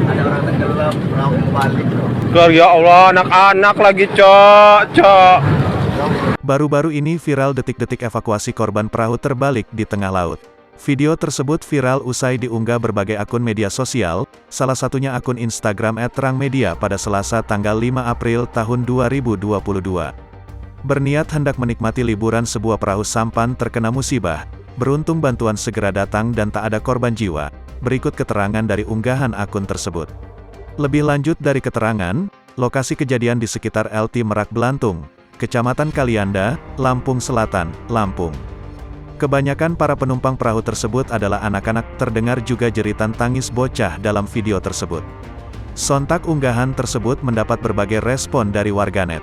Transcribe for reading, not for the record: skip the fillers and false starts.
Ada orang tenggelam, orang balik loh. Ya Allah, anak-anak lagi, Cok. Baru-baru ini viral detik-detik evakuasi korban perahu terbalik di tengah laut. Video tersebut viral usai diunggah berbagai akun media sosial, salah satunya akun Instagram @terangmedia pada Selasa tanggal 5 April tahun 2022. Berniat hendak menikmati liburan, sebuah perahu sampan terkena musibah. Beruntung bantuan segera datang dan tak ada korban jiwa. Berikut keterangan dari unggahan akun tersebut. Lebih lanjut dari keterangan, lokasi kejadian di sekitar LT Merak Belantung, Kecamatan Kalianda, Lampung Selatan, Lampung. Kebanyakan para penumpang perahu tersebut adalah anak-anak, terdengar juga jeritan tangis bocah dalam video tersebut. Sontak unggahan tersebut mendapat berbagai respon dari warganet.